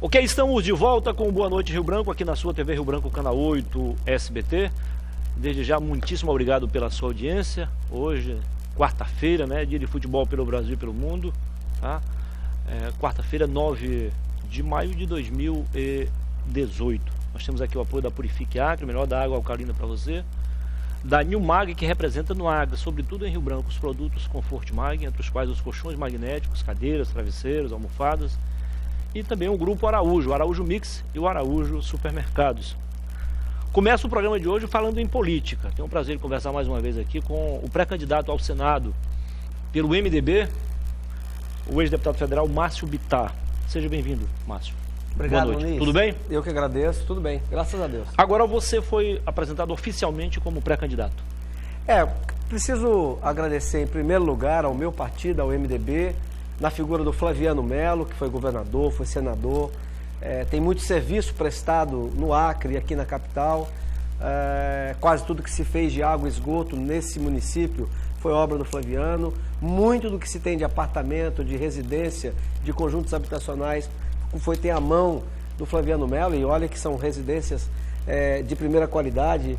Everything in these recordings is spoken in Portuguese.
Ok, estamos de volta com Boa Noite Rio Branco, aqui na sua TV Rio Branco, canal 8 SBT. Desde já, muitíssimo obrigado pela sua audiência. Hoje, quarta-feira, né, dia de futebol pelo Brasil e pelo mundo, tá? Quarta-feira, 9 de maio de 2018. Nós temos aqui o apoio da Purifique Acre, melhor da água alcalina para você. Da New Mag, que representa no Acre, sobretudo em Rio Branco, os produtos Comfort Mag, entre os quais os colchões magnéticos, cadeiras, travesseiros, almofadas. E também o grupo Araújo, o Araújo Mix e o Araújo Supermercados. Começa o programa de hoje falando em política. Tenho o prazer de conversar mais uma vez aqui com o pré-candidato ao Senado pelo MDB, o ex-deputado federal Márcio Bittar. Seja bem-vindo, Márcio. Obrigado, boa noite. Muniz. Tudo bem? Eu que agradeço, tudo bem, graças a Deus. Agora você foi apresentado oficialmente como pré-candidato. Preciso agradecer em primeiro lugar ao meu partido, ao MDB, na figura do Flaviano Melo, que foi governador, foi senador, tem muito serviço prestado no Acre e aqui na capital. Quase tudo que se fez de água e esgoto nesse município foi obra do Flaviano. Muito do que se tem de apartamento, de residência, de conjuntos habitacionais, tem a mão do Flaviano Melo, e olha que são residências de primeira qualidade,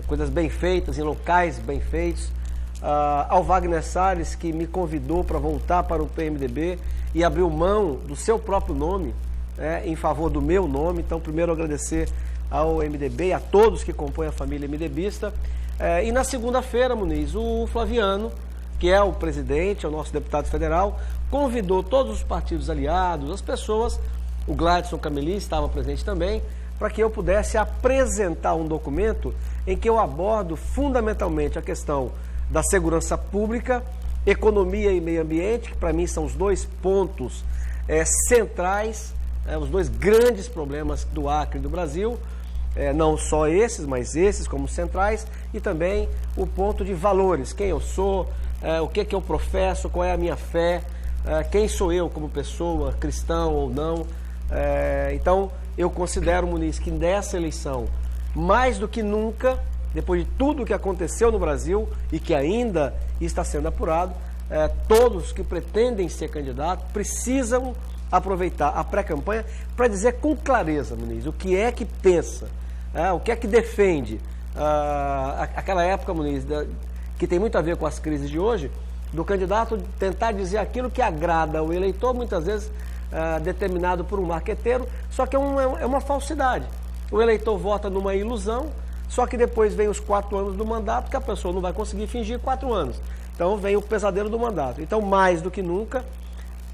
coisas bem feitas, em locais bem feitos. Ao Wagner Salles, que me convidou para voltar para o PMDB e abriu mão do seu próprio nome em favor do meu nome. Então, primeiro agradecer ao MDB e a todos que compõem a família MDBista. E na segunda-feira, Muniz, o Flaviano, que é o presidente, é o nosso deputado federal, convidou todos os partidos aliados, as pessoas, o Gladson Cameli estava presente também, para que eu pudesse apresentar um documento em que eu abordo fundamentalmente a questão da segurança pública, economia e meio ambiente, que para mim são os dois pontos centrais, os dois grandes problemas do Acre e do Brasil, não só esses, mas esses como centrais, e também o ponto de valores, quem eu sou, o que eu professo, qual é a minha fé, quem sou eu como pessoa, cristão ou não. Então, eu considero, Muniz, que nessa eleição, mais do que nunca, depois de tudo o que aconteceu no Brasil e que ainda está sendo apurado, todos que pretendem ser candidatos precisam aproveitar a pré-campanha para dizer com clareza, Muniz, o que é que pensa, o que é que defende. Aquela época, Muniz, que tem muito a ver com as crises de hoje, do candidato tentar dizer aquilo que agrada ao eleitor, muitas vezes determinado por um marqueteiro, só que é uma falsidade. O eleitor vota numa ilusão, só que depois vem os 4 anos do mandato, que a pessoa não vai conseguir fingir 4 anos. Então vem o pesadelo do mandato. Então, mais do que nunca,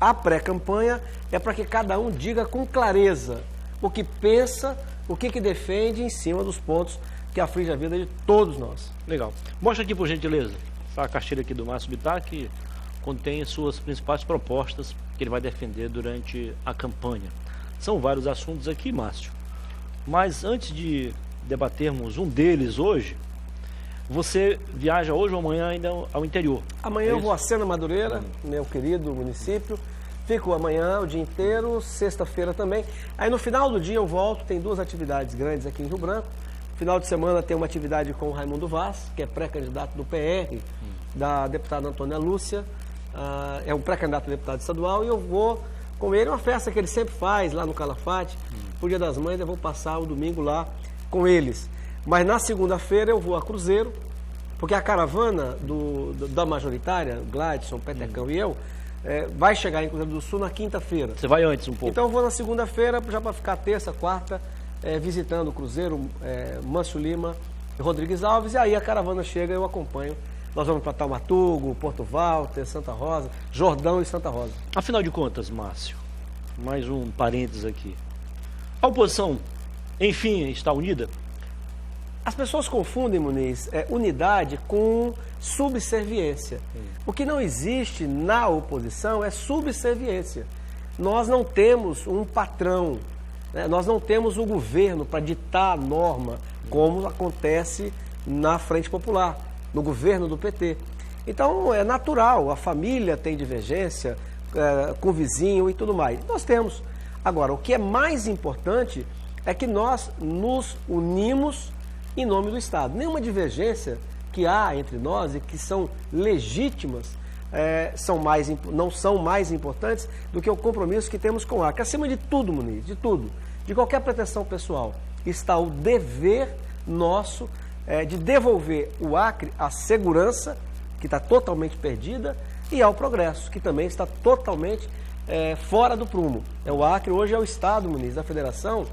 a pré-campanha é para que cada um diga com clareza o que pensa, o que defende em cima dos pontos que afligem a vida de todos nós. Legal. Mostra aqui, por gentileza, a carteira aqui do Márcio Bittar, que contém suas principais propostas que ele vai defender durante a campanha. São vários assuntos aqui, Márcio. Mas antes de debatermos um deles hoje, você viaja hoje ou amanhã ainda ao interior? Amanhã eu vou a Sena Madureira, meu querido município. Fico amanhã o dia inteiro, sexta-feira também. Aí no final do dia eu volto, tem 2 atividades grandes aqui em Rio Branco. No final de semana tem uma atividade com o Raimundo Vaz, que é pré-candidato do PR, da deputada Antônia Lúcia. É um pré-candidato a deputado estadual, e eu vou com ele, uma festa que ele sempre faz lá no Calafate. Por Dia das Mães eu vou passar o domingo lá com eles. Mas na segunda-feira eu vou a Cruzeiro, porque a caravana da majoritária, Gladson, Petecão e eu, vai chegar em Cruzeiro do Sul na quinta-feira. Você vai antes um pouco? Então eu vou na segunda-feira, já para ficar terça, quarta, visitando o Cruzeiro, Mâncio Lima e Rodrigues Alves, e aí a caravana chega e eu acompanho. Nós vamos para Taumatugo, Porto Walter, Santa Rosa, Jordão e Santa Rosa. Afinal de contas, Márcio, mais um parênteses aqui. A oposição, enfim, está unida? As pessoas confundem, Muniz, unidade com subserviência. O que não existe na oposição é subserviência. Nós não temos um patrão, nós não temos um governo para ditar a norma, como acontece na Frente Popular, no governo do PT. Então é natural, a família tem divergência com o vizinho e tudo mais. Nós temos. Agora, o que é mais importante é que nós nos unimos em nome do Estado. Nenhuma divergência que há entre nós e que são legítimas não são mais importantes do que o compromisso que temos com o Acre. Acima de tudo, Muniz, de tudo, de qualquer pretensão pessoal, está o dever nosso de devolver o Acre à segurança, que está totalmente perdida, e ao progresso, que também está totalmente fora do prumo. O Acre hoje é o Estado, Muniz, da Federação,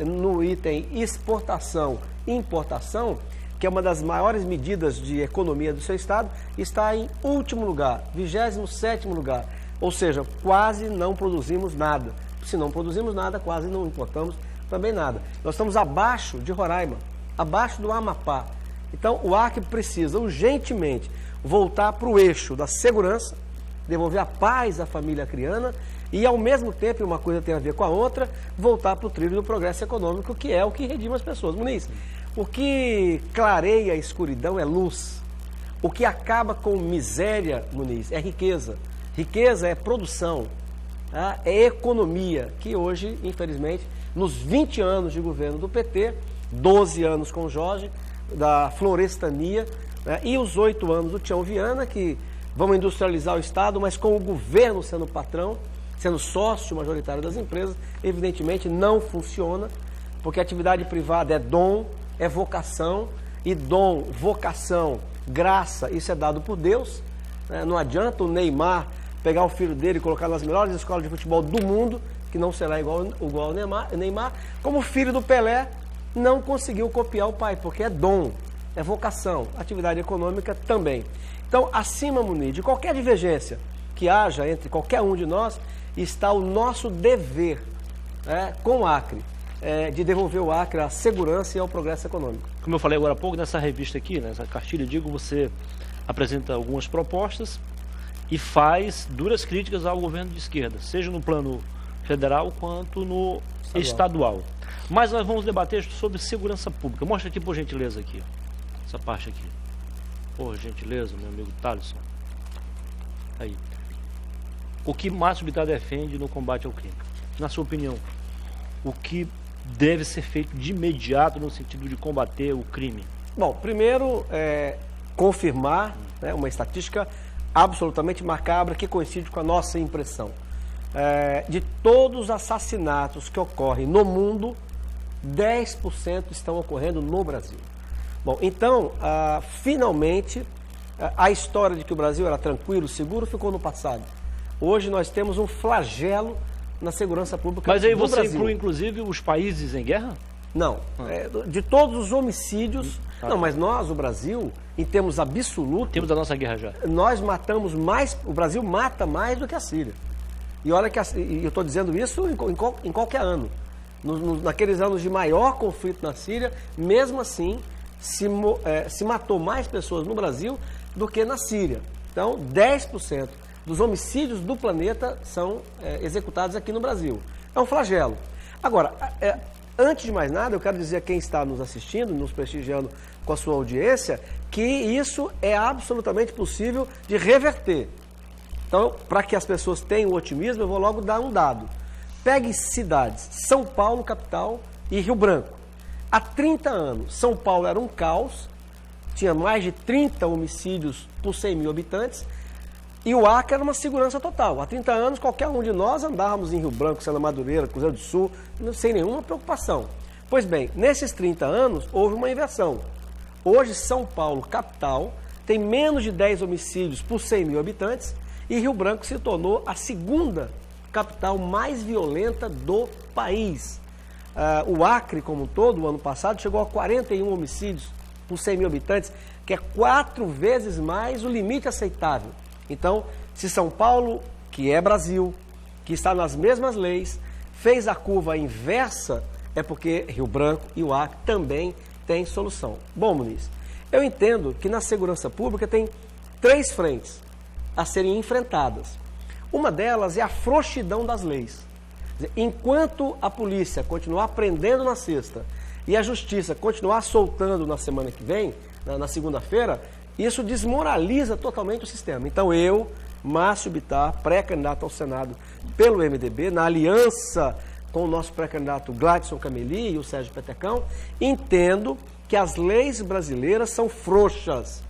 no item exportação e importação, que é uma das maiores medidas de economia do seu Estado, está em último lugar, 27º lugar. Ou seja, quase não produzimos nada. Se não produzimos nada, quase não importamos também nada. Nós estamos abaixo de Roraima, abaixo do Amapá. Então, o Acre precisa urgentemente voltar para o eixo da segurança, devolver a paz à família acreana e, ao mesmo tempo, e uma coisa tem a ver com a outra, voltar para o trilho do progresso econômico, que é o que redime as pessoas. Muniz, o que clareia a escuridão é luz. O que acaba com miséria, Muniz, é riqueza. Riqueza é produção, tá? É economia, que hoje, infelizmente, nos 20 anos de governo do PT, 12 anos com o Jorge, da Florestania, né, e os 8 anos do Tião Viana, que vamos industrializar o Estado, mas com o governo sendo patrão, sendo sócio majoritário das empresas, evidentemente não funciona, porque a atividade privada é dom, é vocação, e dom, vocação, graça, isso é dado por Deus. Né? Não adianta o Neymar pegar o filho dele e colocar nas melhores escolas de futebol do mundo, que não será igual ao Neymar, como o filho do Pelé não conseguiu copiar o pai, porque é dom, é vocação, atividade econômica também. Então, acima, Muniz, de qualquer divergência que haja entre qualquer um de nós, está o nosso dever com o Acre, de devolver o Acre à segurança e ao progresso econômico. Como eu falei agora há pouco, nessa revista aqui, nessa cartilha, você apresenta algumas propostas e faz duras críticas ao governo de esquerda, seja no plano federal quanto no estadual. Mas nós vamos debater sobre segurança pública. Mostra aqui, por gentileza, aqui, ó, essa parte aqui. Por gentileza, meu amigo Thaleson. Aí. O que Márcio Bittar defende no combate ao crime? Na sua opinião, o que deve ser feito de imediato no sentido de combater o crime? Bom, primeiro, confirmar uma estatística absolutamente macabra que coincide com a nossa impressão. De todos os assassinatos que ocorrem no mundo, 10% estão ocorrendo no Brasil. Bom, então, finalmente, a história de que o Brasil era tranquilo, seguro, ficou no passado. Hoje nós temos um flagelo na segurança pública do Brasil. Mas aí você inclui, inclusive, os países em guerra? Não. De todos os homicídios... Não, mas nós, o Brasil, em termos absolutos... Temos a nossa guerra já. Nós matamos mais... O Brasil mata mais do que a Síria. E olha que eu estou dizendo isso em qualquer ano. Naqueles anos de maior conflito na Síria, mesmo assim, se matou mais pessoas no Brasil do que na Síria. Então, 10% dos homicídios do planeta são executados aqui no Brasil. É um flagelo. Agora, antes de mais nada, eu quero dizer a quem está nos assistindo, nos prestigiando com a sua audiência, que isso é absolutamente possível de reverter. Então, para que as pessoas tenham otimismo, eu vou logo dar um dado. Pegue cidades, São Paulo, capital, e Rio Branco. Há 30 anos, São Paulo era um caos, tinha mais de 30 homicídios por 100 mil habitantes, e o Acre era uma segurança total. Há 30 anos, qualquer um de nós andávamos em Rio Branco, Sena Madureira, Cruzeiro do Sul, sem nenhuma preocupação. Pois bem, nesses 30 anos, houve uma inversão. Hoje, São Paulo, capital, tem menos de 10 homicídios por 100 mil habitantes, e Rio Branco se tornou a segunda capital mais violenta do país. O Acre, como um todo, o ano passado, chegou a 41 homicídios por 100 mil habitantes, que é 4 vezes mais o limite aceitável. Então, se São Paulo, que é Brasil, que está nas mesmas leis, fez a curva inversa, é porque Rio Branco e o Acre também têm solução. Bom, Muniz, eu entendo que na segurança pública tem 3 frentes a serem enfrentadas. Uma delas é a frouxidão das leis. Enquanto a polícia continuar prendendo na sexta e a justiça continuar soltando na semana que vem, na segunda-feira, isso desmoraliza totalmente o sistema. Então eu, Márcio Bittar, pré-candidato ao Senado pelo MDB, na aliança com o nosso pré-candidato Gladson Cameli e o Sérgio Petecão, entendo que as leis brasileiras são frouxas.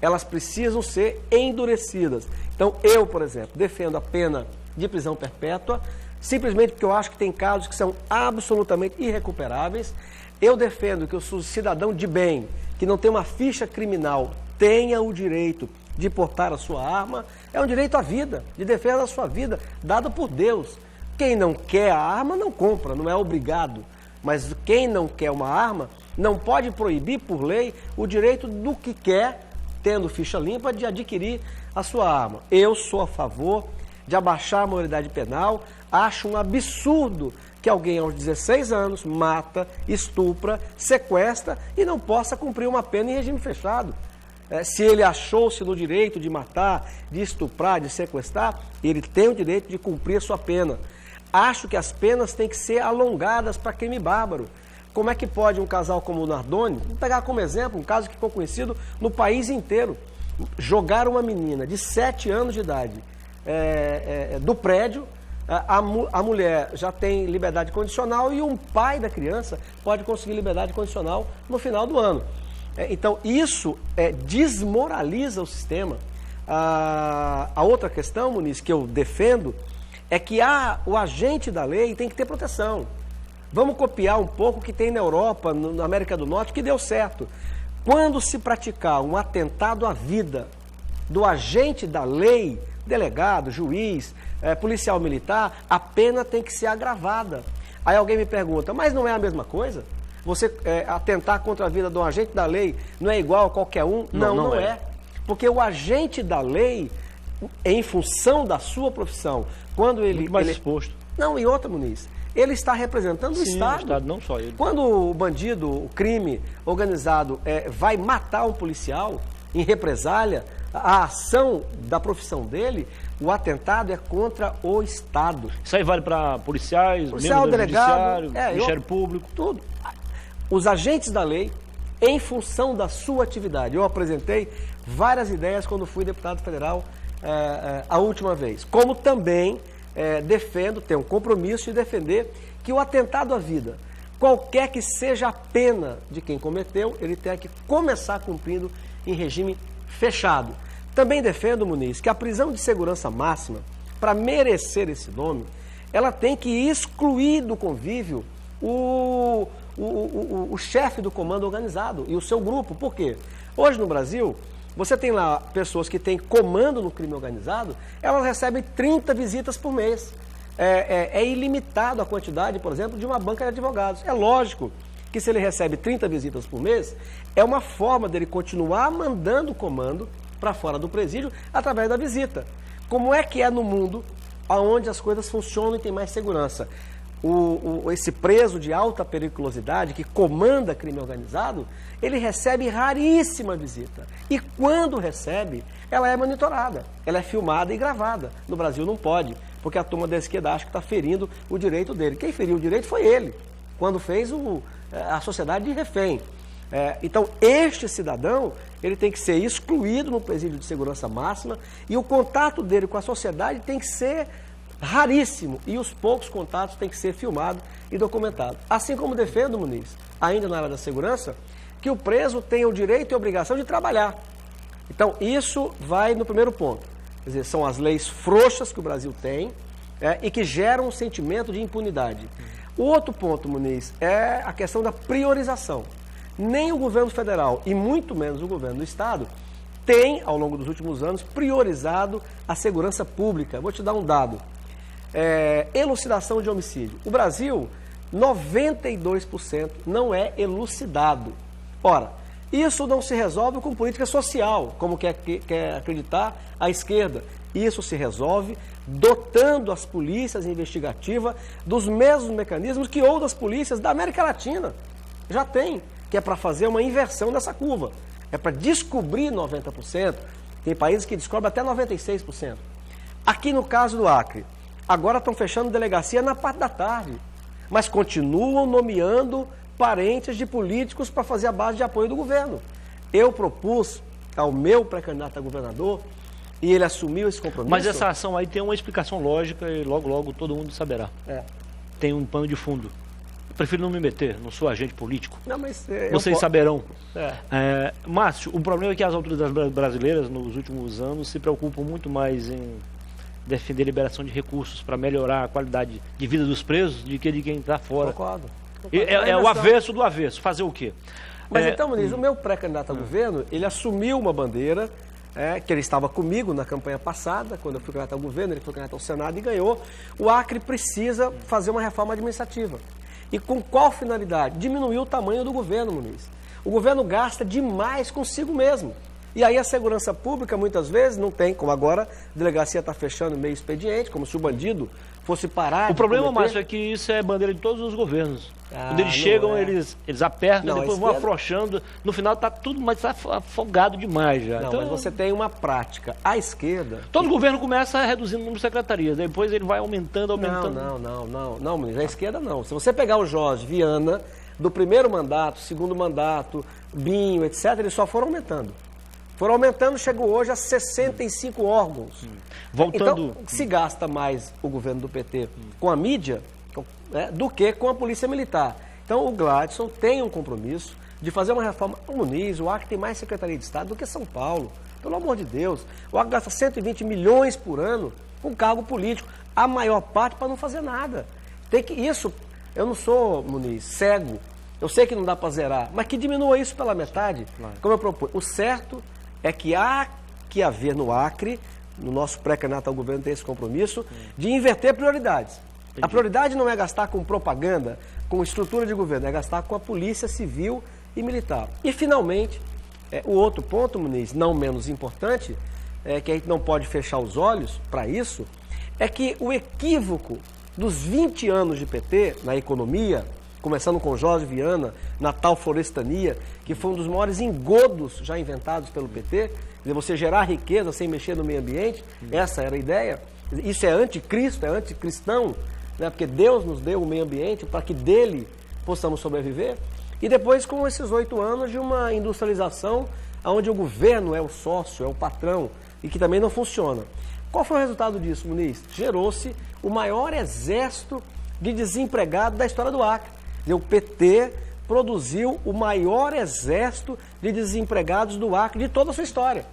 elas precisam ser endurecidas. Então, eu, por exemplo, defendo a pena de prisão perpétua, simplesmente porque eu acho que tem casos que são absolutamente irrecuperáveis. Eu defendo que o cidadão de bem, que não tem uma ficha criminal, tenha o direito de portar a sua arma. É um direito à vida, de defesa da sua vida, dado por Deus. Quem não quer a arma não compra, não é obrigado. Mas quem não quer uma arma não pode proibir por lei o direito do que quer, tendo ficha limpa, de adquirir a sua arma. Eu sou a favor de abaixar a maioridade penal. Acho um absurdo que alguém aos 16 anos mata, estupra, sequestra e não possa cumprir uma pena em regime fechado. Se ele achou-se no direito de matar, de estuprar, de sequestrar, ele tem o direito de cumprir a sua pena. Acho que as penas têm que ser alongadas para crime bárbaro. Como é que pode um casal como o Nardoni, vou pegar como exemplo um caso que ficou conhecido no país inteiro, jogar uma menina de 7 anos de idade do prédio, a mulher já tem liberdade condicional e um pai da criança pode conseguir liberdade condicional no final do ano. Então, isso desmoraliza o sistema. A outra questão, Muniz, que eu defendo, é que o agente da lei tem que ter proteção. Vamos copiar um pouco o que tem na Europa, na América do Norte, que deu certo. Quando se praticar um atentado à vida do agente da lei, delegado, juiz, policial militar, a pena tem que ser agravada. Aí alguém me pergunta, mas não é a mesma coisa? Você atentar contra a vida de um agente da lei não é igual a qualquer um? Não é. Porque o agente da lei, em função da sua profissão, quando ele... Muito mais exposto. Não, e outra, Muniz, ele está representando o Estado. O Estado, não só ele. Quando o bandido, o crime organizado vai matar um policial em represália, a ação da profissão dele, o atentado é contra o Estado. Isso aí vale para policiais, policial, delegado, Ministério Público. Tudo. Os agentes da lei, em função da sua atividade. Eu apresentei várias ideias quando fui deputado federal a última vez. Como também defendo, tenho um compromisso de defender que o atentado à vida, qualquer que seja a pena de quem cometeu, ele tem que começar cumprindo em regime fechado. Também defendo, Muniz, que a prisão de segurança máxima, para merecer esse nome, ela tem que excluir do convívio o chefe do comando organizado e o seu grupo. Por quê? Hoje no Brasil, você tem lá pessoas que têm comando no crime organizado, elas recebem 30 visitas por mês. É ilimitado a quantidade, por exemplo, de uma banca de advogados. É lógico que se ele recebe 30 visitas por mês, é uma forma dele continuar mandando o comando para fora do presídio através da visita. Como é que é no mundo onde as coisas funcionam e tem mais segurança? Esse preso de alta periculosidade que comanda crime organizado, ele recebe raríssima visita. E quando recebe, ela é monitorada, ela é filmada e gravada. No Brasil não pode, porque a turma da esquerda acha que está ferindo o direito dele. Quem feriu o direito foi ele, quando fez a sociedade de refém. Então, este cidadão, ele tem que ser excluído no presídio de segurança máxima e o contato dele com a sociedade tem que ser raríssimo e os poucos contatos têm que ser filmados e documentados. Assim como defendo, Muniz, ainda na área da segurança, que o preso tenha o direito e a obrigação de trabalhar. Então, isso vai no primeiro ponto. Quer dizer, são as leis frouxas que o Brasil tem e que geram um sentimento de impunidade. O outro ponto, Muniz, é a questão da priorização. Nem o governo federal e muito menos o governo do Estado tem, ao longo dos últimos anos, priorizado a segurança pública. Vou te dar um dado. Elucidação de homicídio. O Brasil, 92% não é elucidado. Ora, isso não se resolve com política social, como quer acreditar a esquerda. Isso se resolve dotando as polícias investigativas dos mesmos mecanismos que outras polícias da América Latina já têm, que é para fazer uma inversão dessa curva. É para descobrir 90%. Tem países que descobrem até 96%. Aqui no caso do Acre, agora estão fechando delegacia na parte da tarde, mas continuam nomeando parentes de políticos para fazer a base de apoio do governo. Eu propus ao meu pré-candidato a governador e ele assumiu esse compromisso. Mas essa ação aí tem uma explicação lógica e logo, logo todo mundo saberá. Tem um pano de fundo. Eu prefiro não me meter, não sou agente político. Não, mas vocês saberão. Márcio, o problema é que as autoridades brasileiras, nos últimos anos, se preocupam muito mais em defender a liberação de recursos para melhorar a qualidade de vida dos presos do que de quem está fora. Concordo. É o avesso do avesso. Fazer o quê? Mas então, Muniz, o meu pré-candidato a governo, ele assumiu uma bandeira que ele estava comigo na campanha passada, quando eu fui candidato ao governo, ele foi candidato ao Senado e ganhou. O Acre precisa fazer uma reforma administrativa. E com qual finalidade? Diminuir o tamanho do governo, Muniz. O governo gasta demais consigo mesmo. E aí a segurança pública, muitas vezes, não tem, como agora, a delegacia está fechando meio expediente, como se o bandido fosse parar. O problema, Márcio, é que isso é bandeira de todos os governos. Quando eles chegam, eles apertam, depois vão afrouxando. No final está tudo, mas está afogado demais já. Não, então, mas você tem uma prática. À esquerda... Todo governo começa reduzindo o número de secretarias, depois ele vai aumentando. Não, Muniz, à esquerda não. Se você pegar o Jorge Viana, do primeiro mandato, segundo mandato, Binho, etc., eles só foram aumentando. Foram aumentando, chegou hoje a 65 órgãos. Voltando... Então, se gasta mais o governo do PT com a mídia do que com a polícia militar. Então, o Gladson tem um compromisso de fazer uma reforma. O Muniz, o Acre tem mais Secretaria de Estado do que São Paulo. Pelo amor de Deus. O Acre gasta 120 milhões por ano com cargo político. A maior parte para não fazer nada. Isso, eu não sou, Muniz, cego. Eu sei que não dá para zerar, mas que diminua isso pela metade, como eu proponho. O certo é que há que haver no Acre, no nosso pré-candidato ao governo tem esse compromisso, de inverter prioridades. Entendi. A prioridade não é gastar com propaganda, com estrutura de governo, é gastar com a polícia civil e militar. E, finalmente, o outro ponto, Muniz, não menos importante, que a gente não pode fechar os olhos para isso, é que o equívoco dos 20 anos de PT na economia, começando com Jorge Viana, na tal florestania, que foi um dos maiores engodos já inventados pelo PT, de você gerar riqueza sem mexer no meio ambiente, essa era a ideia. Isso é anticristo, é anticristão, né? Porque Deus nos deu o meio ambiente para que dele possamos sobreviver. E depois com esses 8 anos de uma industrialização onde o governo é o sócio, é o patrão, e que também não funciona. Qual foi o resultado disso, Muniz? Gerou-se o maior exército de desempregados da história do Acre. O PT produziu o maior exército de desempregados do Acre de toda a sua história.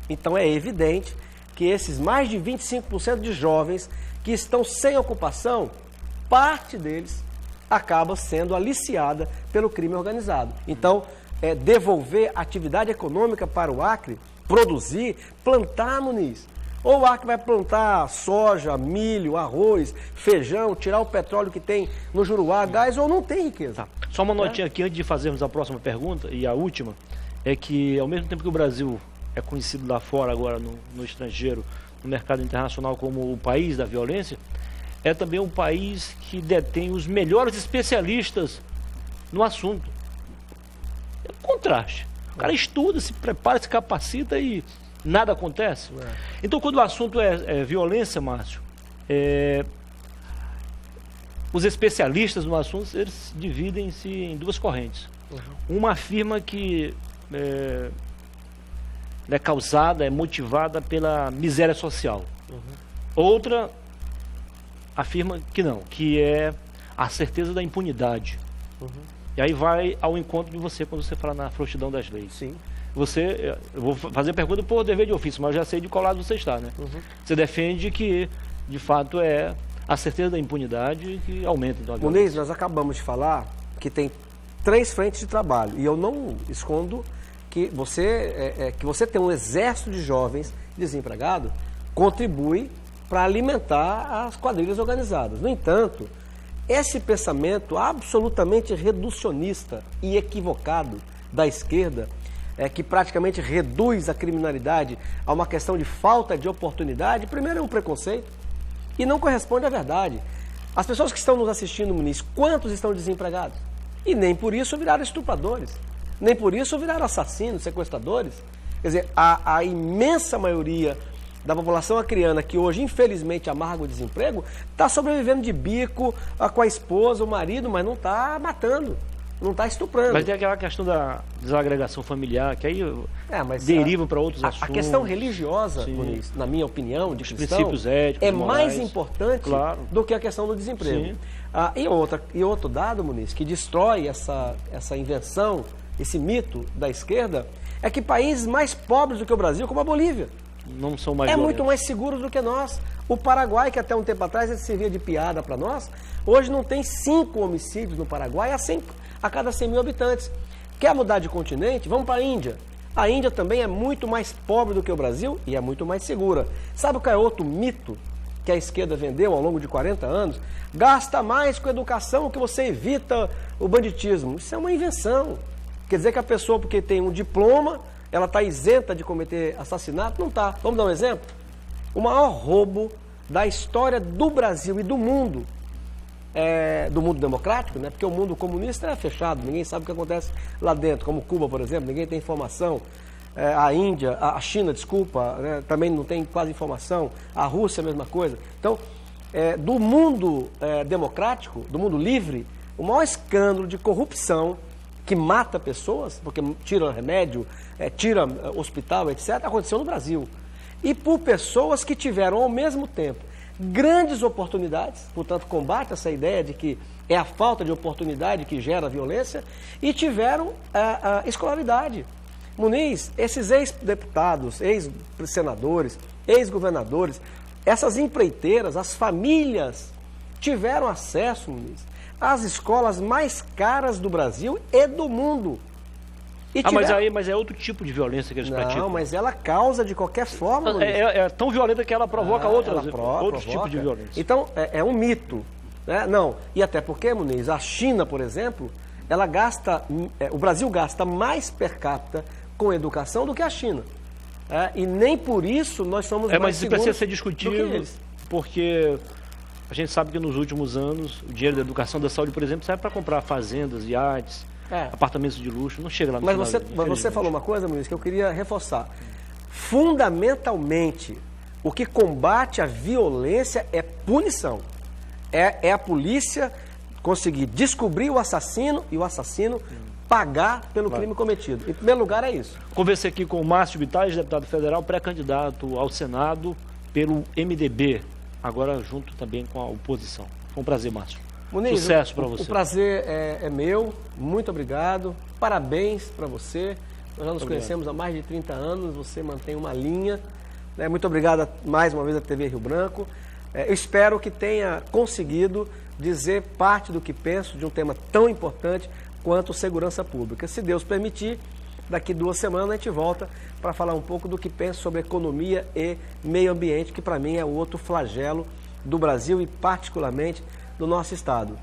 Então é evidente que esses mais de 25% de jovens que estão sem ocupação, parte deles acaba sendo aliciada pelo crime organizado. Então, devolver atividade econômica para o Acre, produzir, plantar, Muniz. Ou o Acre vai plantar soja, milho, arroz, feijão, tirar o petróleo que tem no Juruá, gás, ou não tem riqueza. Tá. Só uma notinha aqui antes de fazermos a próxima pergunta, e a última, é que ao mesmo tempo que o Brasil é conhecido lá fora agora, no estrangeiro, no mercado internacional como o país da violência, é também um país que detém os melhores especialistas no assunto. É um contraste. O cara estuda, se prepara, se capacita e nada acontece. Então, quando o assunto é violência, Márcio, os especialistas no assunto, eles dividem-se em duas correntes. Uma afirma que é causada, é motivada pela miséria social. Outra afirma que não, que é a certeza da impunidade. E aí vai ao encontro de você quando você fala na frouxidão das leis. Sim. Eu vou fazer a pergunta por dever de ofício, mas eu já sei de qual lado você está, né? Você defende que, de fato, é a certeza da impunidade que aumenta. Então, Muniz, nós acabamos de falar que tem 3 frentes de trabalho, e eu não escondo que você tem um exército de jovens desempregados, contribui para alimentar as quadrilhas organizadas. No entanto, esse pensamento absolutamente reducionista e equivocado da esquerda, que praticamente reduz a criminalidade a uma questão de falta de oportunidade, primeiro é um preconceito e não corresponde à verdade. As pessoas que estão nos assistindo, Muniz, quantos estão desempregados? E nem por isso viraram estupradores, nem por isso viraram assassinos, sequestradores. Quer dizer, a imensa maioria da população acreana que hoje, infelizmente, amarga o desemprego, está sobrevivendo de bico com a esposa, o marido, mas não está matando. Não está estuprando. Mas tem aquela questão da desagregação familiar, que aí deriva para outros assuntos. A questão religiosa, Muniz, na minha opinião, de cristão, princípios éticos, é morais, mais importante do que a questão do desemprego. E outro dado, Muniz, que destrói essa invenção, esse mito da esquerda, é que países mais pobres do que o Brasil, como a Bolívia, não são mais violentos. Muito mais seguros do que nós. O Paraguai, que até um tempo atrás ele servia de piada para nós, hoje não tem 5 homicídios no Paraguai a cada 100 mil habitantes. Quer mudar de continente? Vamos para a Índia. A Índia também é muito mais pobre do que o Brasil e é muito mais segura. Sabe qual é outro mito que a esquerda vendeu ao longo de 40 anos? Gasta mais com educação que você evita o banditismo. Isso é uma invenção. Quer dizer que a pessoa, porque tem um diploma, ela está isenta de cometer assassinato? Não está. Vamos dar um exemplo? O maior roubo da história do Brasil e do mundo democrático, né? Porque o mundo comunista é fechado, ninguém sabe o que acontece lá dentro, como Cuba, por exemplo, ninguém tem informação. A China, desculpa, né? Também não tem quase informação. A Rússia, a mesma coisa. Então, do mundo democrático, do mundo livre, o maior escândalo de corrupção que mata pessoas, porque tira remédio, tira hospital, etc., aconteceu no Brasil. E por pessoas que tiveram ao mesmo tempo grandes oportunidades, portanto combate essa ideia de que é a falta de oportunidade que gera violência, e tiveram a escolaridade. Muniz, esses ex-deputados, ex-senadores, ex-governadores, essas empreiteiras, as famílias tiveram acesso, Muniz, às escolas mais caras do Brasil e do mundo. Mas é outro tipo de violência que eles praticam. Não, mas ela causa de qualquer forma. É tão violenta que ela provoca outros tipos de violência. Então, é um mito. Né? Não, e até porque, Muniz, a China, por exemplo, ela gasta, o Brasil gasta mais per capita com educação do que a China. E nem por isso nós somos mais mas isso seguros precisa ser discutido, porque a gente sabe que nos últimos anos o dinheiro da educação, da saúde, por exemplo, serve para comprar fazendas, iates, apartamentos de luxo, não chega lá no final. Mas você falou uma coisa, Muniz, que eu queria reforçar. Fundamentalmente, o que combate a violência é punição. É a polícia conseguir descobrir o assassino e o assassino pagar pelo crime cometido. Em primeiro lugar, é isso. Conversei aqui com o Márcio Bittais, deputado federal, pré-candidato ao Senado pelo MDB, agora junto também com a oposição. Foi um prazer, Márcio. Muniz, sucesso para você. O prazer é meu, muito obrigado, parabéns para você. Nós já nos conhecemos há mais de 30 anos, você mantém uma linha. Muito obrigado mais uma vez à TV Rio Branco. Eu espero que tenha conseguido dizer parte do que penso de um tema tão importante quanto segurança pública. Se Deus permitir, daqui 2 semanas a gente volta para falar um pouco do que penso sobre economia e meio ambiente, que para mim é o outro flagelo do Brasil e particularmente do nosso estado.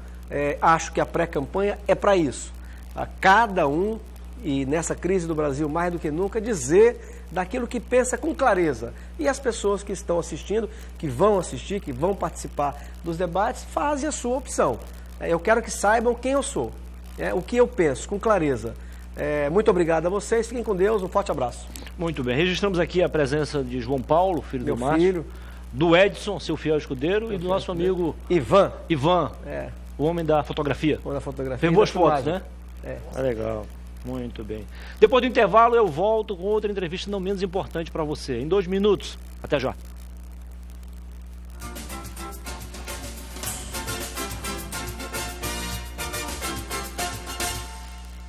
Acho que a pré-campanha é para isso. A cada um, e nessa crise do Brasil mais do que nunca, dizer daquilo que pensa com clareza. E as pessoas que estão assistindo, que vão assistir, que vão participar dos debates, fazem a sua opção. Eu quero que saibam quem eu sou, o que eu penso, com clareza. Muito obrigado a vocês, fiquem com Deus, um forte abraço. Muito bem, registramos aqui a presença de João Paulo, filho do Márcio, do Edson, seu fiel escudeiro, e do nosso amigo Ivan, o homem da fotografia. O homem da fotografia. Tem boas fotos, né? Legal, muito bem. Depois do intervalo eu volto com outra entrevista não menos importante para você. Em 2 minutos, até já.